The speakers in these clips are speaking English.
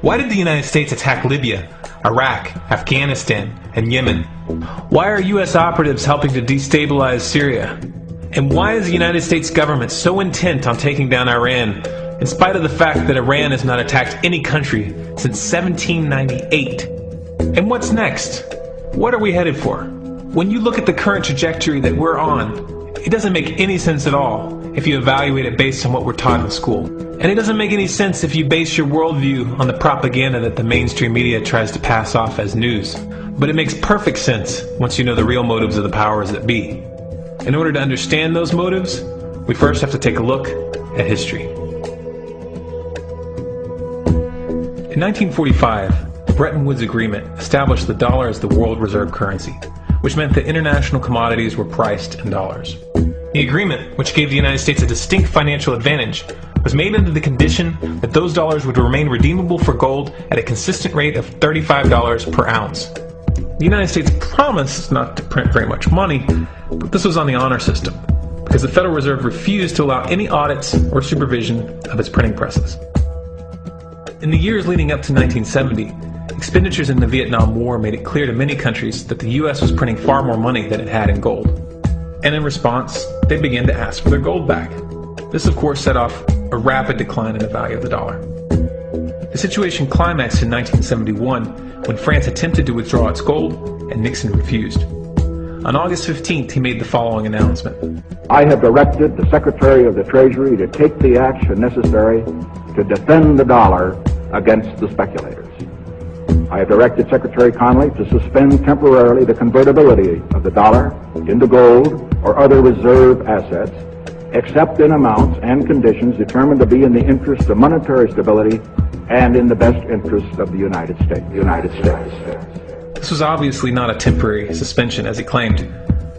Why did the United States attack Libya, Iraq, Afghanistan, and Yemen? Why are U.S. operatives helping to destabilize Syria? And why is the United States government so intent on taking down Iran, in spite of the fact that Iran has not attacked any country since 1798? And what's next? What are we headed for? When you look at the current trajectory that we're on, it doesn't make any sense at all if you evaluate it based on what we're taught in school. And it doesn't make any sense if you base your worldview on the propaganda that the mainstream media tries to pass off as news. But it makes perfect sense once you know the real motives of the powers that be. In order to understand those motives, we first have to take a look at history. In 1945, the Bretton Woods Agreement established the dollar as the world reserve currency, which meant that international commodities were priced in dollars. The agreement, which gave the United States a distinct financial advantage, was made under the condition that those dollars would remain redeemable for gold at a consistent rate of $35 per ounce. The United States promised not to print very much money, but this was on the honor system, because the Federal Reserve refused to allow any audits or supervision of its printing presses. In the years leading up to 1970, expenditures in the Vietnam War made it clear to many countries that the U.S. was printing far more money than it had in gold. And in response, they began to ask for their gold back. This, of course, set off a rapid decline in the value of the dollar. The situation climaxed in 1971 when France attempted to withdraw its gold and Nixon refused. On August 15th, he made the following announcement. I have directed the Secretary of the Treasury to take the action necessary to defend the dollar against the speculators. I have directed Secretary Connally to suspend temporarily the convertibility of the dollar into gold or other reserve assets, except in amounts and conditions determined to be in the interest of monetary stability and in the best interest of the United States. This was obviously not a temporary suspension, as he claimed,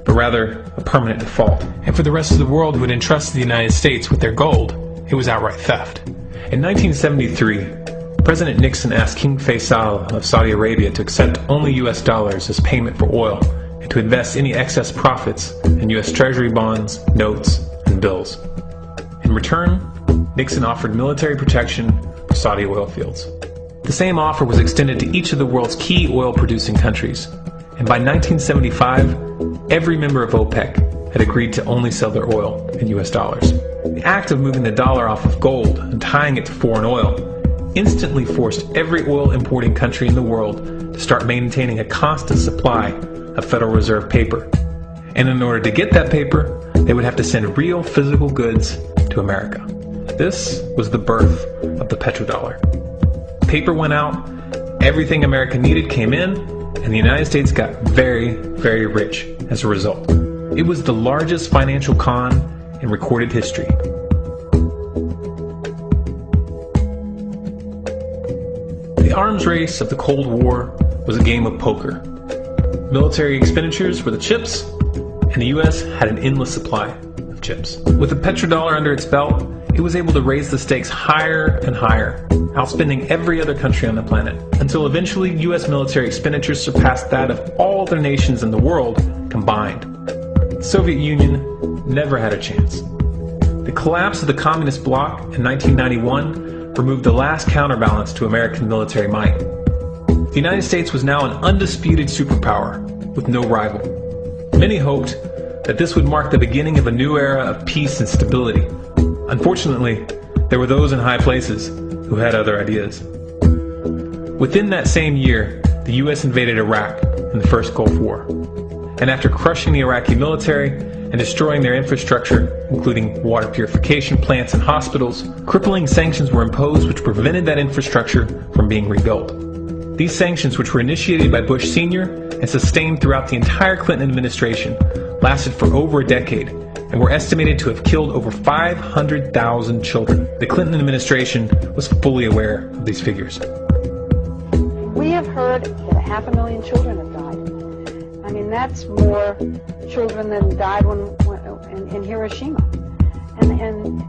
but rather a permanent default. And for the rest of the world who had entrusted the United States with their gold, it was outright theft. In 1973, President Nixon asked King Faisal of Saudi Arabia to accept only U.S. dollars as payment for oil and to invest any excess profits in U.S. Treasury bonds, notes, and bills. In return, Nixon offered military protection for Saudi oil fields. The same offer was extended to each of the world's key oil-producing countries, and by 1975, every member of OPEC had agreed to only sell their oil in U.S. dollars. The act of moving the dollar off of gold and tying it to foreign oil instantly forced every oil-importing country in the world to start maintaining a constant supply of Federal Reserve paper. And in order to get that paper, they would have to send real physical goods to America. This was the birth of the petrodollar. Paper went out, everything America needed came in, and the United States got very, very rich as a result. It was the largest financial con in recorded history. The arms race of the Cold War was a game of poker. Military expenditures were the chips, and the U.S. had an endless supply of chips. With the petrodollar under its belt, it was able to raise the stakes higher and higher, outspending every other country on the planet, until eventually U.S. military expenditures surpassed that of all other nations in the world combined. The Soviet Union never had a chance. The collapse of the communist bloc in 1991 removed the last counterbalance to American military might. The United States was now an undisputed superpower with no rival. Many hoped that this would mark the beginning of a new era of peace and stability. Unfortunately, there were those in high places who had other ideas. Within that same year, the U.S. invaded Iraq in the first Gulf War. And after crushing the Iraqi military and destroying their infrastructure, including water purification plants and hospitals, crippling sanctions were imposed which prevented that infrastructure from being rebuilt. These sanctions, which were initiated by Bush Sr. and sustained throughout the entire Clinton administration, lasted for over a decade and were estimated to have killed over 500,000 children. The Clinton administration was fully aware of these figures. We have heard that 500,000 children have died. I mean, that's more children than died in Hiroshima. And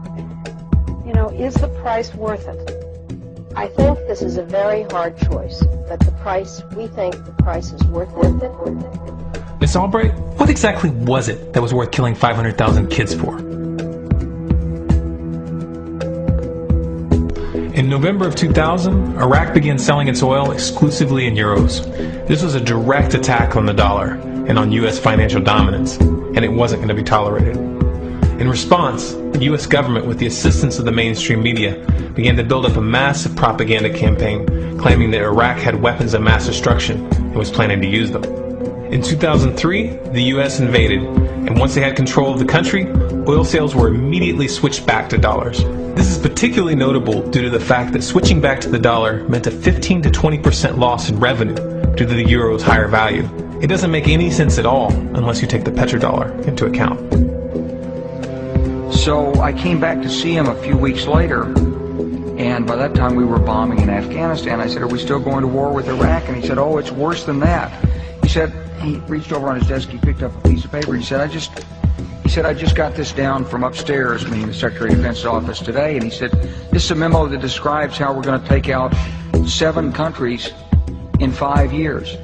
you know, is the price worth it? I think this is a very hard choice, but we think the price is worth it. Miss Albright, what exactly was it that was worth killing 500,000 kids for? In November of 2000, Iraq began selling its oil exclusively in euros. This was a direct attack on the dollar and on U.S. financial dominance, and it wasn't going to be tolerated. In response, the U.S. government, with the assistance of the mainstream media, began to build up a massive propaganda campaign claiming that Iraq had weapons of mass destruction and was planning to use them. In 2003, the U.S. invaded, and once they had control of the country, oil sales were immediately switched back to dollars. This is particularly notable due to the fact that switching back to the dollar meant a 15 to 20% loss in revenue due to the euro's higher value. It doesn't make any sense at all unless you take the petrodollar into account. So I came back to see him a few weeks later, and by that time we were bombing in Afghanistan. I said, "Are we still going to war with Iraq?" And he said, "Oh, it's worse than that." He said, he reached over on his desk, he picked up a piece of paper, he said, I just got this down from upstairs, meaning the Secretary of Defense's office today, and he said, "This is a memo that describes how we're going to take out 7 countries in 5 years,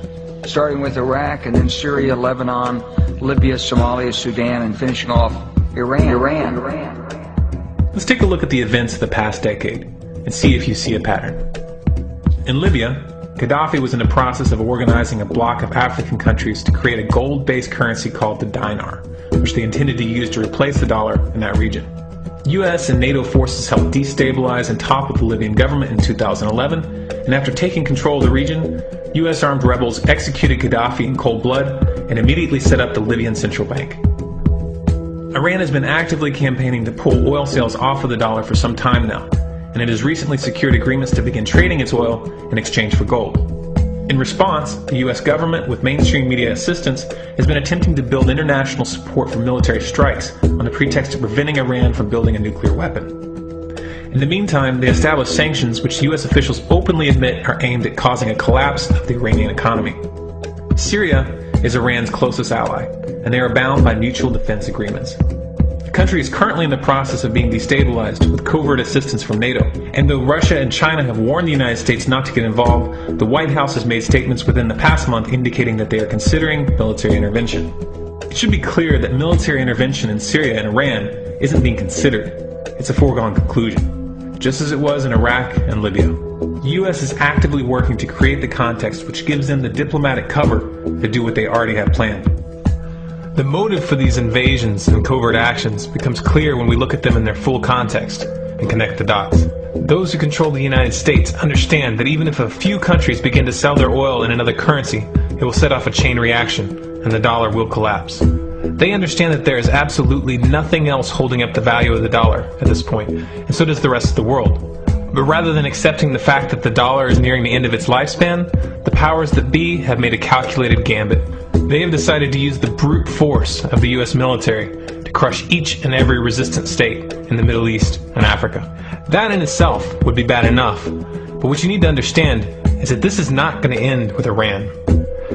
starting with Iraq and then Syria, Lebanon, Libya, Somalia, Sudan, and finishing off Iran. Let's take a look at the events of the past decade and see if you see a pattern. In Libya, Gaddafi was in the process of organizing a bloc of African countries to create a gold-based currency called the dinar, which they intended to use to replace the dollar in that region. US and NATO forces helped destabilize and topple the Libyan government in 2011, and after taking control of the region, US armed rebels executed Gaddafi in cold blood and immediately set up the Libyan central bank. Iran has been actively campaigning to pull oil sales off of the dollar for some time now, and it has recently secured agreements to begin trading its oil in exchange for gold. In response, the US government, with mainstream media assistance, has been attempting to build international support for military strikes on the pretext of preventing Iran from building a nuclear weapon. In the meantime, they established sanctions which US officials openly admit are aimed at causing a collapse of the Iranian economy. Syria is Iran's closest ally, and they are bound by mutual defense agreements. The country is currently in the process of being destabilized with covert assistance from NATO, and though Russia and China have warned the United States not to get involved, the White House has made statements within the past month indicating that they are considering military intervention. It should be clear that military intervention in Syria and Iran isn't being considered. It's a foregone conclusion, just as it was in Iraq and Libya. The U.S. is actively working to create the context which gives them the diplomatic cover to do what they already have planned. The motive for these invasions and covert actions becomes clear when we look at them in their full context and connect the dots. Those who control the United States understand that even if a few countries begin to sell their oil in another currency, it will set off a chain reaction and the dollar will collapse. They understand that there is absolutely nothing else holding up the value of the dollar at this point, and so does the rest of the world. But rather than accepting the fact that the dollar is nearing the end of its lifespan, the powers that be have made a calculated gambit. They have decided to use the brute force of the US military to crush each and every resistant state in the Middle East and Africa. That in itself would be bad enough, but what you need to understand is that this is not going to end with Iran.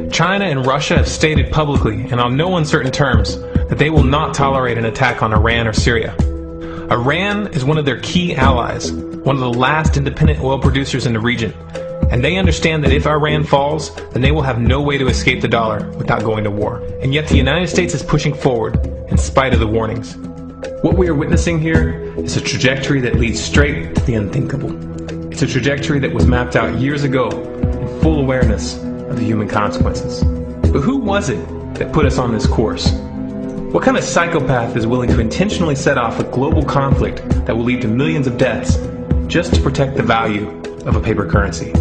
China and Russia have stated publicly and on no uncertain terms that they will not tolerate an attack on Iran or Syria. Iran is one of their key allies, one of the last independent oil producers in the region, and they understand that if Iran falls, then they will have no way to escape the dollar without going to war. And yet the United States is pushing forward in spite of the warnings. What we are witnessing here is a trajectory that leads straight to the unthinkable. It's a trajectory that was mapped out years ago in full awareness of the human consequences. But who was it that put us on this course? What kind of psychopath is willing to intentionally set off a global conflict that will lead to millions of deaths just to protect the value of a paper currency?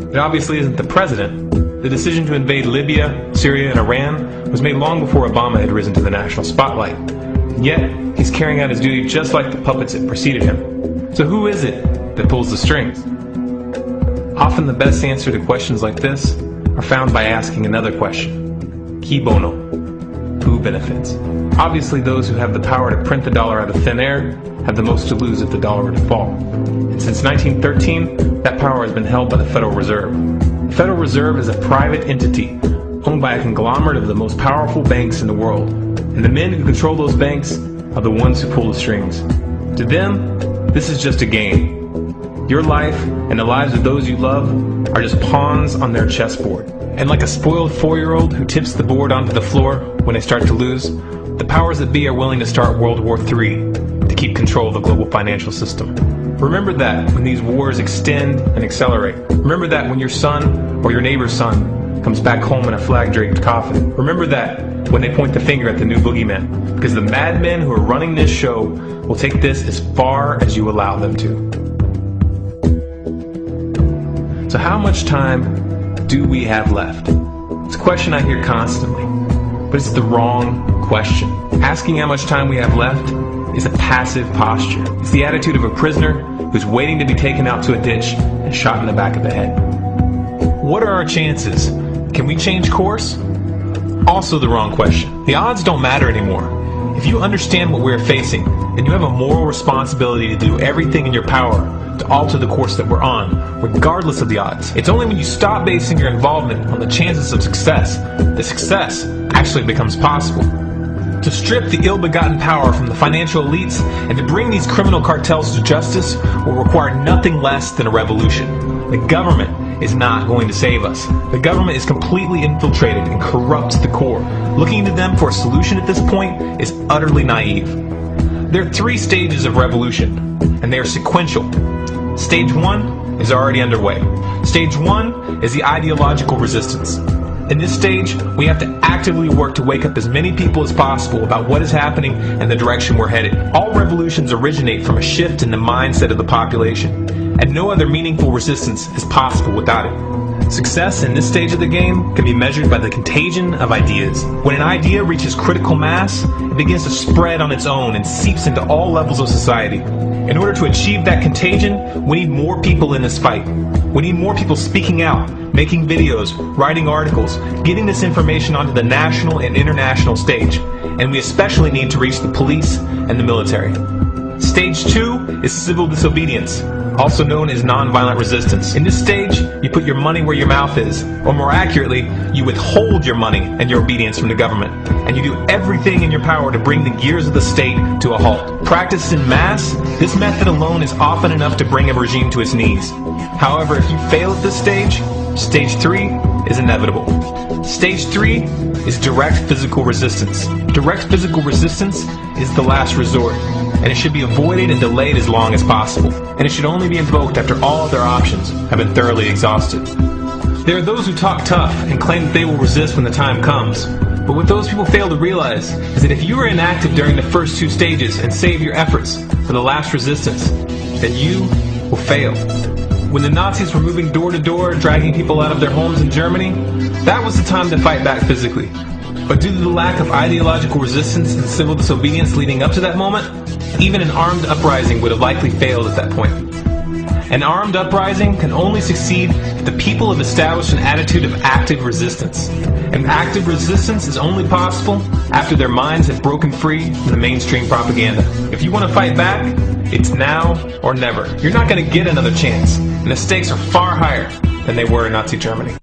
It obviously isn't the president. The decision to invade Libya, Syria, and Iran was made long before Obama had risen to the national spotlight. And yet, he's carrying out his duty just like the puppets that preceded him. So who is it that pulls the strings? Often the best answer to questions like this are found by asking another question. Qui bono? Who benefits? Obviously those who have the power to print the dollar out of thin air have the most to lose if the dollar were to fall. And since 1913, that power has been held by the Federal Reserve. The Federal Reserve is a private entity owned by a conglomerate of the most powerful banks in the world. And the men who control those banks are the ones who pull the strings. To them, this is just a game. Your life and the lives of those you love are just pawns on their chessboard. And like a spoiled 4-year-old who tips the board onto the floor when they start to lose, the powers that be are willing to start World War III to keep control of the global financial system. Remember that when these wars extend and accelerate. Remember that when your son or your neighbor's son comes back home in a flag-draped coffin. Remember that when they point the finger at the new boogeyman. Because the madmen who are running this show will take this as far as you allow them to. So how much time do we have left? It's a question I hear constantly, but it's the wrong question. Asking how much time we have left is a passive posture. It's the attitude of a prisoner who's waiting to be taken out to a ditch and shot in the back of the head. What are our chances? Can we change course? Also the wrong question. The odds don't matter anymore. If you understand what we're facing, then you have a moral responsibility to do everything in your power to alter the course that we're on, regardless of the odds. It's only when you stop basing your involvement on the chances of success that success actually becomes possible. To strip the ill-begotten power from the financial elites and to bring these criminal cartels to justice will require nothing less than a revolution. The government is not going to save us. The government is completely infiltrated and corrupt to the core. Looking to them for a solution at this point is utterly naive. There are 3 stages of revolution, and they are sequential. Stage 1 is already underway. Stage 1 is the ideological resistance. In this stage, we have to actively work to wake up as many people as possible about what is happening and the direction we're headed. All revolutions originate from a shift in the mindset of the population, and no other meaningful resistance is possible without it. Success in this stage of the game can be measured by the contagion of ideas. When an idea reaches critical mass, it begins to spread on its own and seeps into all levels of society. In order to achieve that contagion, we need more people in this fight. We need more people speaking out, making videos, writing articles, getting this information onto the national and international stage. And we especially need to reach the police and the military. Stage 2 is civil disobedience, also known as nonviolent resistance. In this stage, you put your money where your mouth is, or more accurately, you withhold your money and your obedience from the government, and you do everything in your power to bring the gears of the state to a halt. Practiced in mass, this method alone is often enough to bring a regime to its knees. However, if you fail at this stage, stage 3 is inevitable. Stage 3 is direct physical resistance. Direct physical resistance is the last resort, and it should be avoided and delayed as long as possible. And it should only be invoked after all other options have been thoroughly exhausted. There are those who talk tough and claim that they will resist when the time comes. But what those people fail to realize is that if you are inactive during the first 2 stages and save your efforts for the last resistance, then you will fail. When the Nazis were moving door to door, dragging people out of their homes in Germany, that was the time to fight back physically. But due to the lack of ideological resistance and civil disobedience leading up to that moment, even an armed uprising would have likely failed at that point. An armed uprising can only succeed if the people have established an attitude of active resistance. And active resistance is only possible after their minds have broken free from the mainstream propaganda. If you want to fight back, it's now or never. You're not going to get another chance, and the stakes are far higher than they were in Nazi Germany.